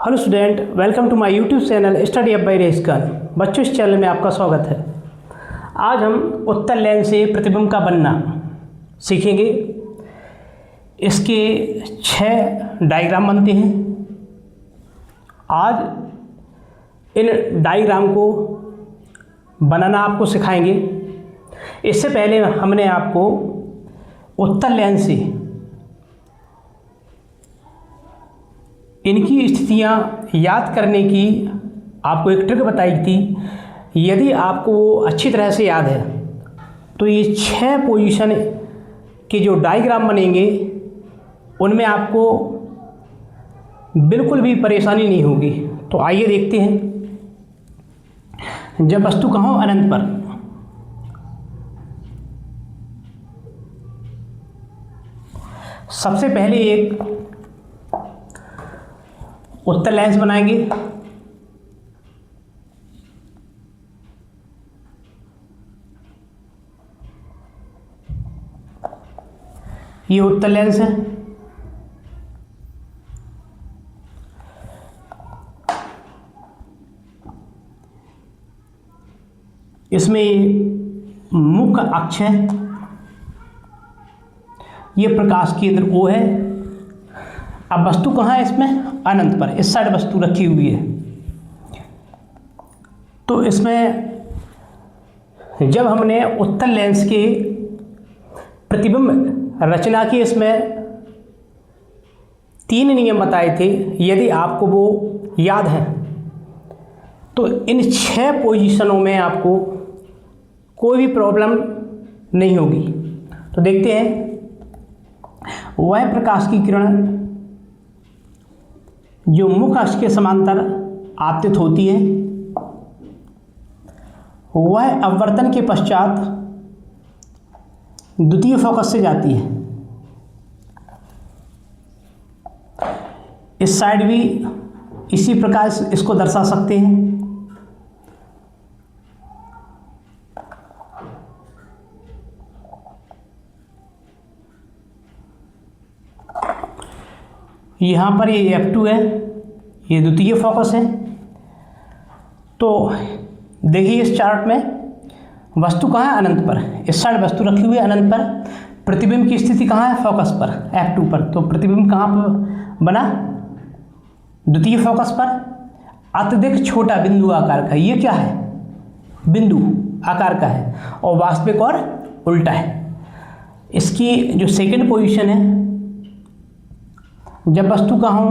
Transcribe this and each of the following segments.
Hello student, welcome to my YouTube channel study up by Res Khan. बच्चों, इस channel में आपका स्वागत है। आज हम उत्तल लेंस से प्रतिबिंब का बनना सीखेंगे। इसके 6 डायग्राम बनते हैं। आज इन डायग्राम को बनाना आपको सिखाएंगे। इससे पहले हमने आपको उत्तल लेंस से इनकी स्थितियाँ याद करने की आपको एक ट्रिक बताई थी। यदि आपको वो अच्छी तरह से याद है तो ये 6 पोजीशन के जो डायग्राम बनेंगे उनमें आपको बिल्कुल भी परेशानी नहीं होगी। तो आइए देखते हैं। जब वस्तु कहो अनंत पर, सबसे पहले एक उत्तल लेंस बनाएंगे। ये उत्तल लेंस है। इसमें मुख्य अक्ष है। ये प्रकाश केंद्र O है। अब वस्तु कहाँ है इसमें? अनंत पर। इस साइड वस्तु रखी हुई है। तो इसमें जब हमने उत्तल लेंस के प्रतिबिंब रचना की, इसमें 3 नियम बताए थे। यदि आपको वो याद है तो इन 6 पोजीशनों में आपको कोई भी प्रॉब्लम नहीं होगी। तो देखते हैं। वह प्रकाश की किरण जो मुख्य अक्ष के समांतर आपतित होती है, वह अपवर्तन के पश्चात द्वितीय फोकस से जाती है। इस साइड भी इसी प्रकार इसको दर्शा सकते हैं। यहाँ पर ये F2 है, ये द्वितीय फोकस है। तो देखिए इस चार्ट में वस्तु कहाँ है? अनंत पर। इस साइड वस्तु रखी हुई है अनंत पर। प्रतिबिंब की स्थिति कहाँ है? फोकस पर, F2 पर। तो प्रतिबिंब कहाँ पर बना? द्वितीय फोकस पर। अत्यधिक छोटा बिंदु आकार का। ये क्या है? बिंदु आकार का है। और वास्तविक और उल्टा है। इसकी जो सेकंड पोजीशन है, जब वस्तु का हो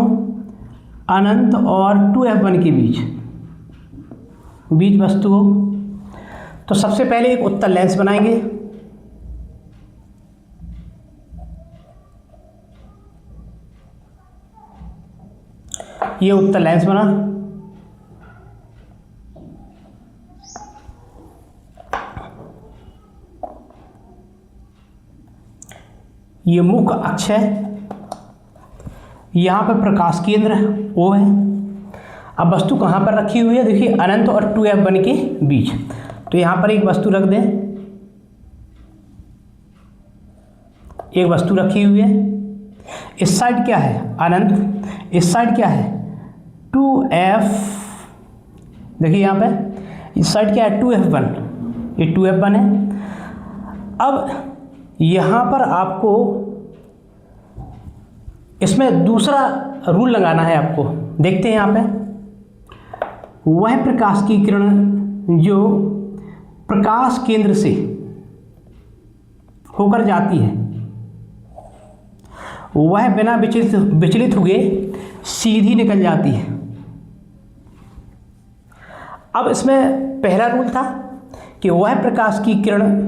अनंत और 2F1 के बीच वस्तु हो, तो सबसे पहले एक उत्तल लेंस बनाएंगे। ये उत्तल लेंस बना। ये मुख्य अक्ष है। यहाँ पर प्रकाश केंद्र O है। अब वस्तु कहाँ पर रखी हुई है? देखिए अनंत और 2F1 के बीच। तो यहाँ पर एक वस्तु रख दें। एक वस्तु रखी हुई है। इस साइड क्या है? अनंत। इस साइड क्या है? 2F। देखिए यहाँ पे इस साइड क्या है? 2F1। ये 2F1 है। अब यहाँ पर आपको इसमें दूसरा रूल लगाना है आपको। देखते हैं यहाँ पे। वह प्रकाश की किरण जो प्रकाश केंद्र से होकर जाती है, वह बिना विचलित हुए सीधी निकल जाती है। अब इसमें पहला रूल था कि वह प्रकाश की किरण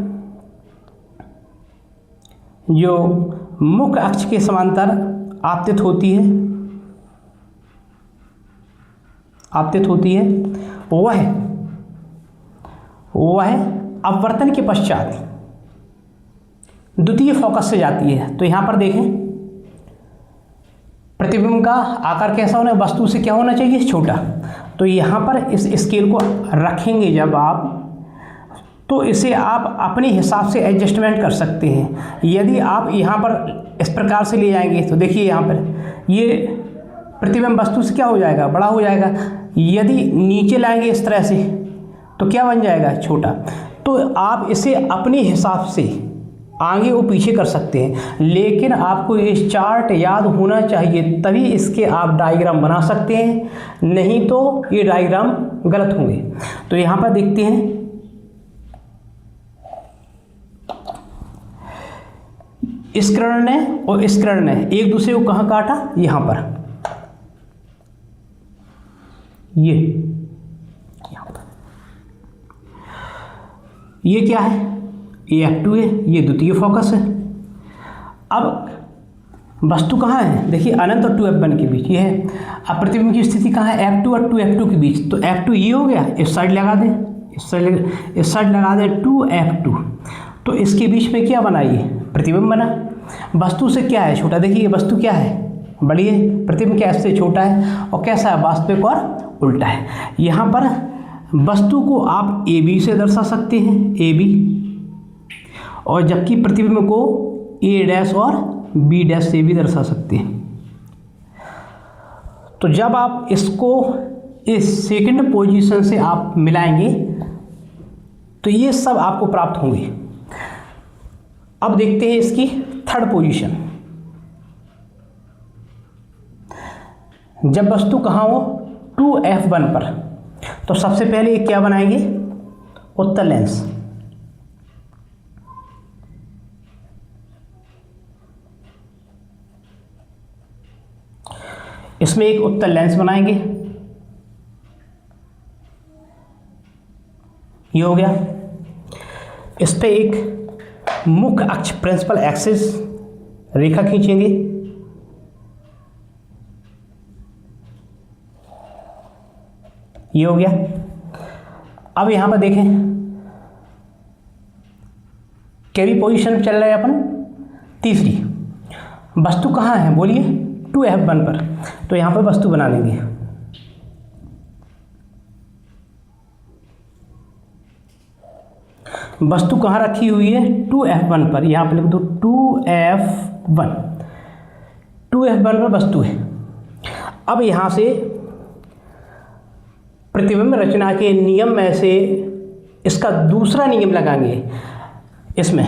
जो मुख्य अक्ष के समांतर आपतित होती है, वह अपवर्तन के पश्चात द्वितीय फोकस से जाती है। तो यहाँ पर देखें, प्रतिबिंब का आकार कैसा होना है? वस्तु से क्या होना चाहिए? छोटा। तो यहाँ पर इस स्केल को रखेंगे जब आप, तो इसे आप अपने हिसाब से एडजस्टमेंट कर सकते हैं। यदि आप यहाँ पर इस प्रकार से ले जाएंगे तो देखिए यहाँ पर ये प्रतिबिंब वस्तु से क्या हो जाएगा, बड़ा हो जाएगा। यदि नीचे लाएंगे इस तरह से तो क्या बन जाएगा, छोटा। तो आप इसे अपने हिसाब से आगे और पीछे कर सकते हैं, लेकिन आपको ये चार्ट याद होना चाहिए, तभी इसके आप डायग्राम बना सकते हैं, नहीं तो ये डायग्राम गलत होंगे। तो यहाँ पर देखते हैं, इस किरण ने और इस किरण ने एक दूसरे को कहाँ काटा, यहाँ पर, ये यहाँ पर। ये क्या है, ये F2 है, ये द्वितीय फोकस है। अब वस्तु कहाँ है, देखिए अनंत और 2F1 के बीच ये है। अब प्रतिबिंब की स्थिति कहाँ है, F2 और 2F2 के बीच। तो F2 ये हो गया, इस साइड लगा दें, इस साइड लगा दें 2F2। तो इसके बीच में क्या बना, ये प्रतिबिंब बना। वस्तु से क्या है, छोटा। देखिए वस्तु क्या है, बड़ी है, प्रतिबिंब क्या इससे छोटा है, और कैसा है, वास्तविक और उल्टा है। यहाँ पर वस्तु को आप AB से दर्शा सकते हैं, AB, और जबकि प्रतिबिंब को A' और B' से भी दर्शा सकते हैं। तो जब आप इसको इस सेकंड पोजीशन से आप मिलाएंगे तो ये सब आपको प्राप्त होंगे। अब देखते हैं इसकी थर्ड पोजीशन। जब वस्तु कहाँ हो, 2F1 पर, तो सबसे पहले क्या बनाएंगे, उत्तल लेंस। इसमें एक उत्तल लेंस बनाएंगे, ये हो गया। इस पे एक मुख्य अक्ष प्रिंसिपल एक्सिस रेखा खींचेंगे, ये हो गया। अब यहां पर देखें, केवी पोजीशन चल रहा है अपन, तीसरी। वस्तु कहाँ है, बोलिए, 2F1 पर। तो यहां पर वस्तु बना लेंगे। वस्तु कहाँ रखी हुई है, 2F1 पर। यहाँ पर लिख दो 2F1, 2F1 पर वस्तु है। अब यहाँ से प्रतिबिंब रचना के नियम में से इसका दूसरा नियम लगाएंगे। इसमें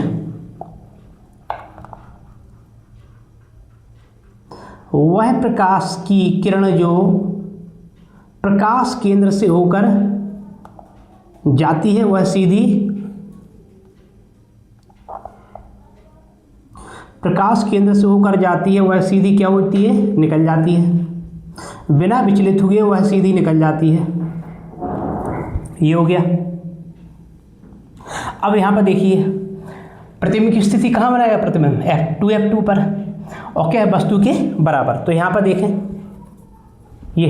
वह प्रकाश की किरण जो प्रकाश केंद्र से होकर जाती है, वह सीधी प्रकाश केंद्र से होकर जाती है, वह सीधी क्या होती है, निकल जाती है। बिना विचलित हुए वह सीधी निकल जाती है। ये हो गया। अब यहाँ पर देखिए, प्रतिबिंब की स्थिति कहाँ बनाएगा, प्रतिबिंब F2 पर, और क्या है, वस्तु के बराबर। तो यहाँ पर देखें, ये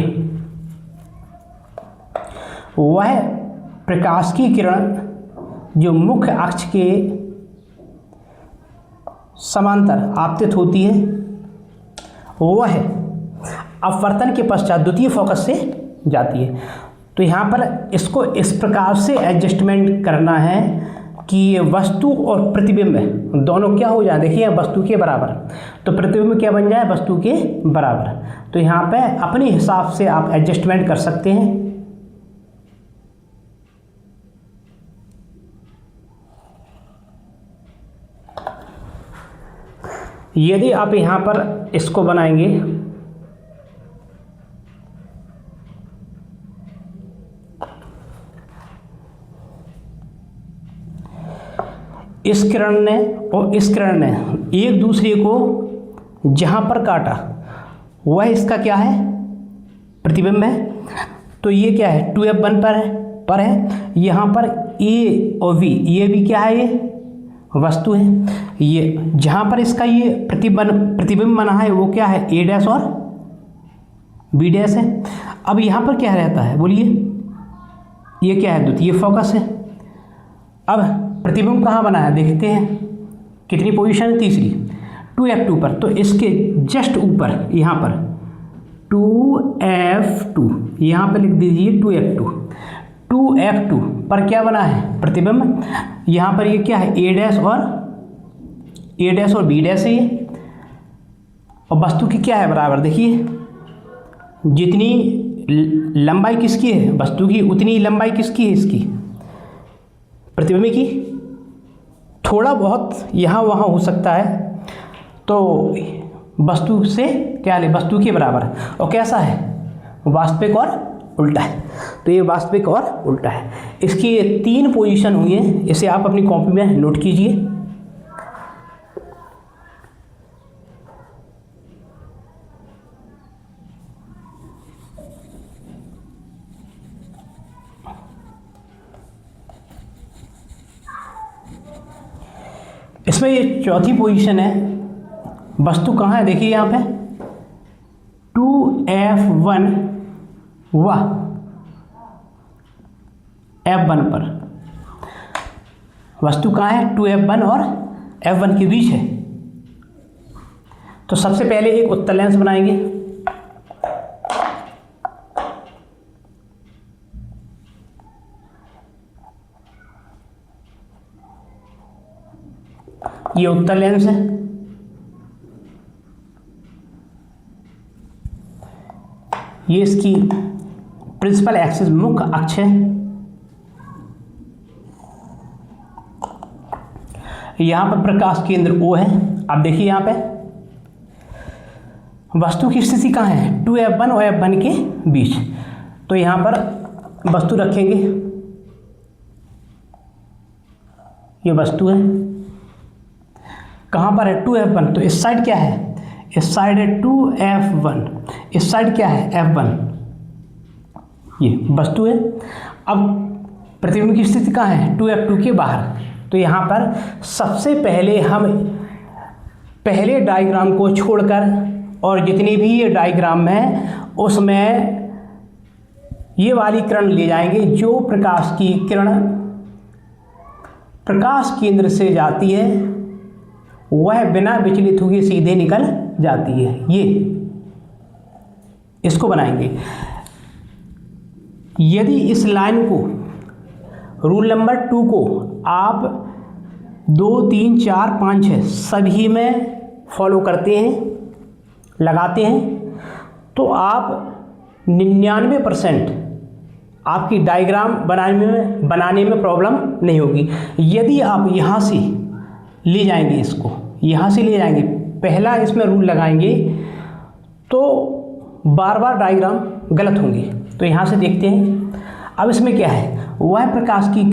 वह प्रकाश की किरण जो मुख्य अक्ष के समांतर आपतित होती है, वह अपवर्तन के पश्चात द्वितीय फोकस से जाती है। तो यहाँ पर इसको इस प्रकार से एडजस्टमेंट करना है कि ये वस्तु और प्रतिबिंब दोनों क्या हो जाए, देखिए वस्तु के बराबर। तो प्रतिबिंब क्या बन जाए, वस्तु के बराबर। तो यहाँ पे अपने हिसाब से आप एडजस्टमेंट कर सकते हैं। यदि आप यहाँ पर इसको बनाएंगे, इस किरण ने और इस किरण ने एक दूसरे को जहाँ पर काटा, वह इसका क्या है, प्रतिबिंब है। तो ये क्या है, 2F1 पर है। यहाँ पर A और V, ये भी क्या है, ये वस्तु है। ये जहाँ पर इसका ये प्रतिबिंब बना है, वो क्या है, A' और B' है। अब यहाँ पर क्या रहता है, बोलिए, ये क्या है, द्वितीय फोकस है। अब प्रतिबिंब कहाँ बना है, देखते हैं कितनी पोजीशन है, तीसरी, 2F2 पर। तो इसके जस्ट ऊपर यहाँ पर 2F2, यहाँ पर लिख दीजिए 2F2। 2F2 पर क्या बना है, प्रतिबिंब। यहाँ पर ये क्या है, A' और B' है ये, और वस्तु की क्या है, बराबर। देखिए जितनी लंबाई किसकी है वस्तु की, उतनी लंबाई किसकी है इसकी, प्रतिबिंब की। थोड़ा बहुत यहाँ वहाँ हो सकता है, तो वस्तु से क्या ले, वस्तु के बराबर है। और कैसा है, वास्तविक और उल्टा है। तो ये वास्तविक और उल्टा है। इसकी ये 3 पोजीशन हुई है, इसे आप अपनी कॉपी में नोट कीजिए। इसमें ये चौथी पोजीशन है, वस्तु कहाँ है, देखिए यहाँ पे 2F1 व F1 पर। वस्तु कहाँ है, 2F1 और F1 के बीच है। तो सबसे पहले एक उत्तल लेंस बनाएंगे। ये उत्तल लेंस है। ये इसकी प्रिंसिपल एक्सिस, मुख्य अक्ष है। यहां पर प्रकाश केंद्र O है। अब देखिए यहां पे वस्तु की स्थिति कहाँ है, 2F1 और F1 के बीच। तो यहां पर वस्तु रखेंगे, ये वस्तु है। कहाँ पर है, 2F1, तो इस साइड क्या है, इस साइड है 2F1, इस साइड क्या है, F1, ये वस्तु है। अब प्रतिबिंब की स्थिति कहाँ है, 2F2 के बाहर। तो यहाँ पर सबसे पहले हम पहले डायग्राम को छोड़कर और जितनी भी ये डायग्राम है उसमें ये वाली किरण ले जाएंगे, जो प्रकाश की किरण प्रकाश केंद्र से जाती है वह बिना विचलित हुए सीधे निकल जाती है। ये इसको बनाएंगे। यदि इस लाइन को, रूल नंबर 2 को आप 2, 3, 4, 5, 6 सभी में फॉलो करते हैं, लगाते हैं, तो आप 99% आपकी डायग्राम बनाने में प्रॉब्लम नहीं होगी। यदि आप यहाँ से ले जाएंगे, इसको यहाँ से ले जाएंगे, पहला इसमें रूल लगाएंगे, तो बार बार डायग्राम गलत होंगे। तो यहाँ से देखते हैं। अब इसमें क्या है, वह प्रकाश की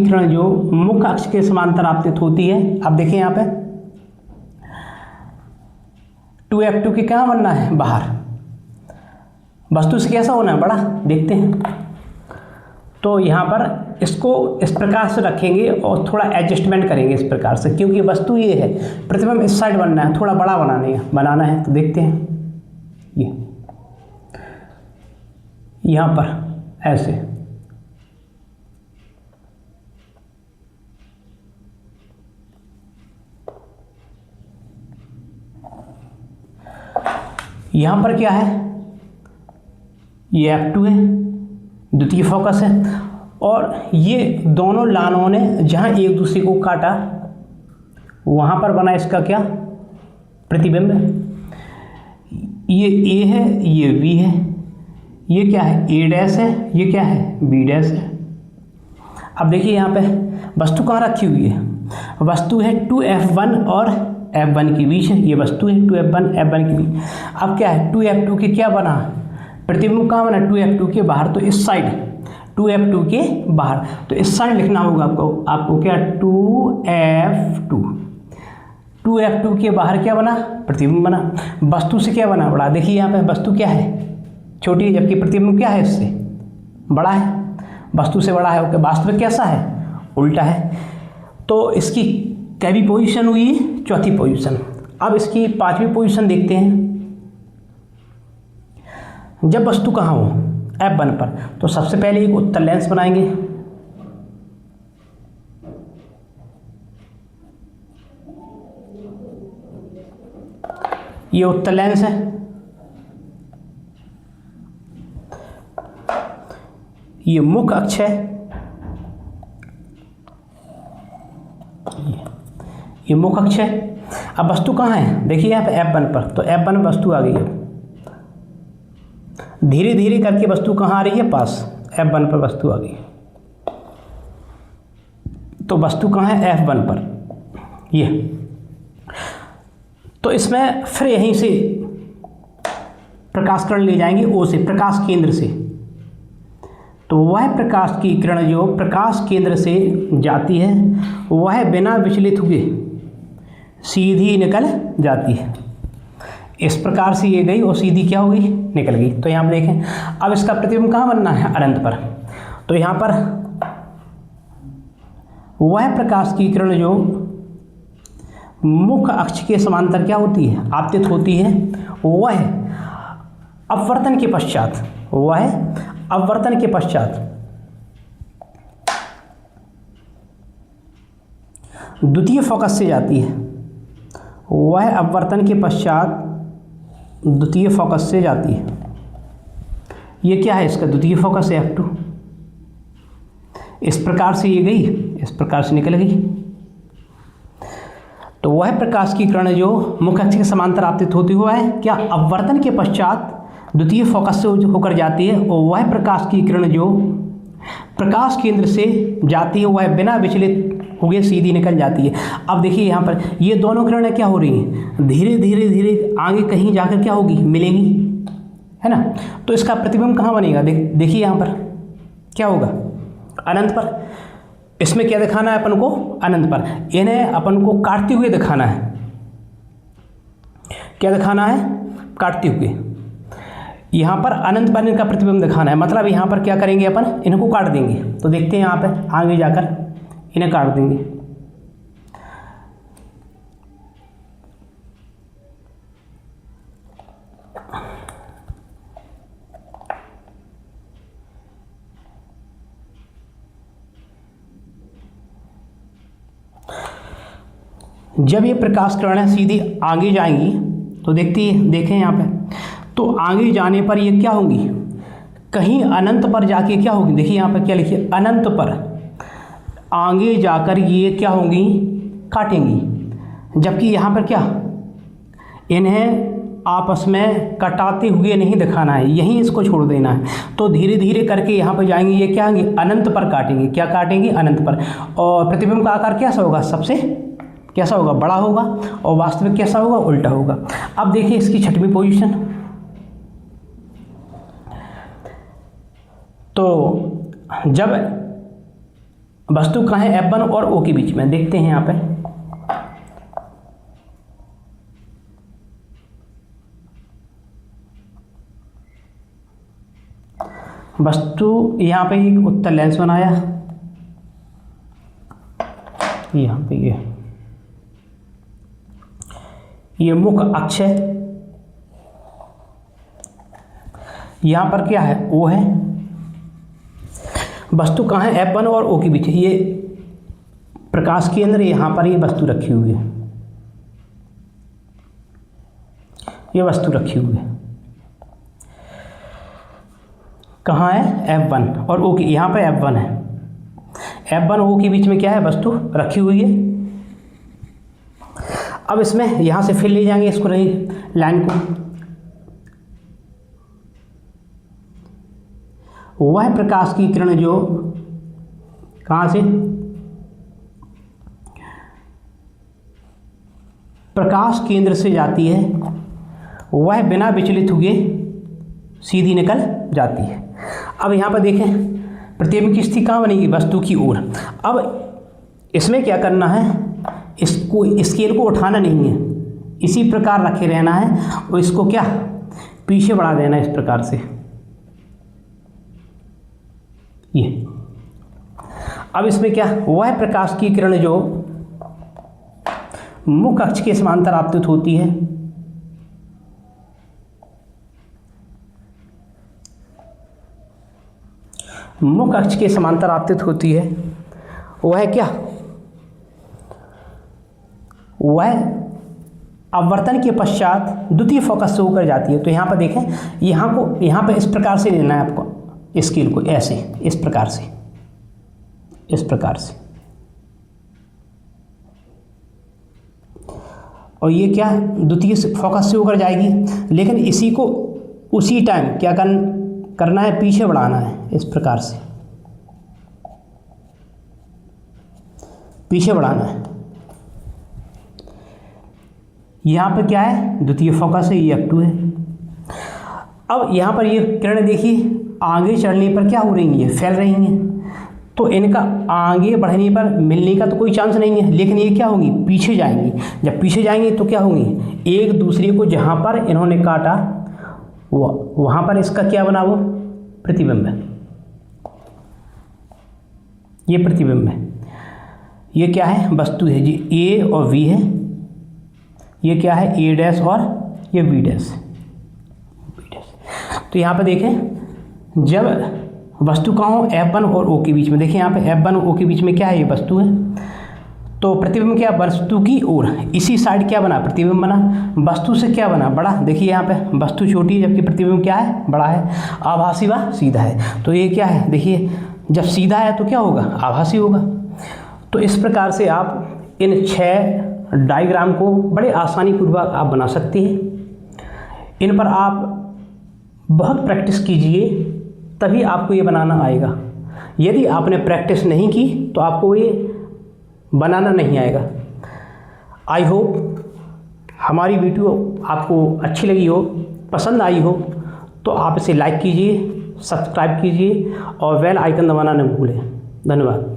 किरण जो मुख्य अक्ष के समांतर आपतित होती है। अब देखिए यहाँ पे 2F2 के क्या बनना है, बाहर। वस्तु से कैसा होना है, बड़ा, देखते हैं। तो यहाँ पर इसको इस प्रकार से रखेंगे और थोड़ा एडजस्टमेंट करेंगे इस प्रकार से, क्योंकि वस्तु ये है, प्रतिबिंब इस साइड बनना है, थोड़ा बड़ा बनाना है। तो देखते हैं, ये यहाँ पर ऐसे, यहाँ पर क्या है, ये F2 है, द्वितीय फोकस है। और ये दोनों लाइनों ने जहाँ एक दूसरे को काटा वहाँ पर बना इसका क्या, प्रतिबिंब। ये A है, ये B है, ये क्या है, A' है, ये क्या है, B' है। अब देखिए यहाँ पे वस्तु कहाँ रखी हुई है, वस्तु है 2F1 और F1 के बीच है। ये वस्तु है 2F1 F1 के बीच। अब क्या है, 2F2 के क्या बना, प्रतिबिंब कहाँ बना, 2F2 के बाहर। तो इस साइड 2F2 के बाहर, तो इस साइड लिखना होगा आपको क्या, 2F2 के बाहर क्या बना, प्रतिबिंब बना। वस्तु से क्या बना, बड़ा। देखिए यहाँ पे वस्तु क्या है, छोटी है, जबकि प्रतिबिंब क्या है, इससे बड़ा है, वस्तु से बड़ा है। ओके, वास्तविक कैसा है, उल्टा है। तो इसकी कैवी पोजीशन हुई, चौथी पोजीशन। अब इसकी 5वीं पोजीशन देखते हैं। जब वस्तु कहाँ हो, F1 पर, तो सबसे पहले एक उत्तल लेंस बनाएंगे। ये उत्तल लेंस है। ये मुख्य अक्ष है, ये मुख्य अक्ष है। अब वस्तु कहाँ है, देखिए यहाँ पे F1 पर, तो F1 में वस्तु आ गई है। धीरे धीरे करके वस्तु कहाँ आ रही है, पास, F1 पर वस्तु आ गई। तो वस्तु कहाँ है, F1 पर, ये। तो इसमें फिर यहीं से प्रकाश किरण ले जाएंगे O से, प्रकाश केंद्र से। तो वह प्रकाश की किरण जो प्रकाश केंद्र से जाती है वह बिना विचलित हुए सीधी निकल जाती है। इस प्रकार से ये गई और सीधी क्या हो गई, निकल गई। तो यहाँ पर देखें, अब इसका प्रतिबिंब कहाँ बनना है, अनंत पर। तो यहाँ पर वह प्रकाश की किरण जो मुख्य अक्ष के समांतर क्या होती है, आपतित होती है, वह अपवर्तन के पश्चात, वह अपवर्तन के पश्चात द्वितीय फोकस से जाती है, वह अपवर्तन के पश्चात द्वितीय फोकस से जाती है। ये क्या है, इसका द्वितीय फोकस है F2। इस प्रकार से ये गई, इस प्रकार से निकल गई। तो वह प्रकाश की किरण जो मुख्य अक्ष के समांतर आपतित होती हुआ है क्या, अपवर्तन के पश्चात द्वितीय फोकस से होकर जाती है, और वह प्रकाश की किरण जो प्रकाश केंद्र से जाती है वह बिना विचलित हुए सीधी निकल जाती है। अब देखिए यहाँ पर ये दोनों किरणें क्या हो रही हैं, धीरे धीरे धीरे आगे कहीं जाकर क्या होगी, मिलेंगी, है ना। तो इसका प्रतिबिंब कहाँ बनेगा, देखिए यहाँ पर क्या होगा, अनंत पर। इसमें क्या दिखाना है अपन को, अनंत पर। इन्हें अपन को काटते हुए दिखाना है, क्या दिखाना है, काटते हुए। यहाँ पर अनंत पर इनका प्रतिबिंब दिखाना है, मतलब यहाँ पर क्या करेंगे अपन, इनको काट देंगे। तो देखते हैं यहाँ पर आगे जाकर इन्हें काट देंगे। जब ये प्रकाश किरणें सीधी आगे जाएंगी तो देखें यहाँ पे, तो आगे जाने पर ये क्या होंगी, कहीं अनंत पर जाके क्या होगी, देखिए यहाँ पर क्या लिखिए, अनंत पर आगे जाकर ये क्या होंगी, काटेंगी। जबकि यहाँ पर क्या, इन्हें आपस में कटाते हुए नहीं दिखाना है, यहीं इसको छोड़ देना है। तो धीरे धीरे करके यहाँ पर जाएंगे, ये क्या होंगे, अनंत पर काटेंगे। क्या काटेंगे, अनंत पर। और प्रतिबिंब का आकार कैसा होगा, सबसे कैसा होगा, बड़ा होगा, और वास्तविक कैसा होगा, उल्टा होगा। अब देखिए इसकी छठवीं पोजीशन। तो जब वस्तु कहाँ है, F1 और O के बीच में, देखते हैं यहाँ पे। वस्तु यहाँ पे एक उत्तल लेंस बनाया, यहाँ पे ये मुख्य अक्ष है, यहाँ पर क्या है, O है। वस्तु कहाँ है, F1 और O के बीच। ये प्रकाश के अंदर यहाँ पर ये वस्तु रखी हुई है, ये वस्तु रखी हुई है, कहाँ है, F1 और O की, यहाँ पर F1 है, F1 O के बीच में क्या है, वस्तु रखी हुई है। अब इसमें यहाँ से फिर ले जाएंगे इसको, रही लाइन को। वह प्रकाश की किरण जो कहाँ से, प्रकाश केंद्र से जाती है, वह बिना विचलित हुए सीधी निकल जाती है। अब यहाँ पर देखें, प्रतिबिंब की स्थिति कहाँ बनेगी, वस्तु की ओर। अब इसमें क्या करना है, इसको स्केल को उठाना नहीं है, इसी प्रकार रखे रहना है, और इसको क्या पीछे बढ़ा देना है, इस प्रकार से ये। अब इसमें क्या, वह प्रकाश की किरण जो मुख्य अक्ष के समांतर आपतित होती है, मुख्य अक्ष के समांतर आपतित होती है, वह क्या, वह अपवर्तन के पश्चात द्वितीय फोकस से होकर जाती है। तो यहाँ पर देखें, यहाँ पर इस प्रकार से लेना है आपको स्केल को, ऐसे, इस प्रकार से, इस प्रकार से। और ये क्या द्वितीय फोकस से होकर जाएगी, लेकिन इसी को उसी टाइम क्या करना है, पीछे बढ़ाना है, इस प्रकार से पीछे बढ़ाना है। यहाँ पे क्या है, द्वितीय फोकस है, ये F2 है। अब यहाँ पर ये किरण देखिए आगे चढ़ने पर क्या हो रही है, फैल रही हैं, तो इनका आगे बढ़ने पर मिलने का तो कोई चांस नहीं है, लेकिन ये क्या होगी, पीछे जाएंगी। जब पीछे जाएंगी तो क्या होंगी, एक दूसरे को जहाँ पर इन्होंने काटा वहाँ पर इसका क्या बना, वो प्रतिबिंब है, ये प्रतिबिंब है। ये क्या है, वस्तु है जी, A और V है। ये क्या है, A' और ये B'। तो यहाँ पे देखें, जब वस्तु कहाँ हो, F1 और O के बीच में, देखिए यहाँ पे F1 और O के बीच में क्या है, ये वस्तु है। तो प्रतिबिंब क्या, वस्तु की ओर इसी साइड क्या बना, प्रतिबिंब बना। वस्तु से क्या बना, बड़ा। देखिए यहाँ पे वस्तु छोटी है जबकि प्रतिबिंब क्या है, बड़ा है। आभासी व सीधा है, तो ये क्या है, देखिए जब सीधा है तो क्या होगा, आभासी होगा। तो इस प्रकार से आप इन 6 डायग्राम को बड़े आसानी पूर्वक आप बना सकते हैं। इन पर आप बहुत प्रैक्टिस कीजिए, तभी आपको ये बनाना आएगा। यदि आपने प्रैक्टिस नहीं की तो आपको ये बनाना नहीं आएगा। आई होप हमारी वीडियो आपको अच्छी लगी हो, पसंद आई हो, तो आप इसे लाइक कीजिए, सब्सक्राइब कीजिए और बेल आइकन दबाना न भूलें। धन्यवाद।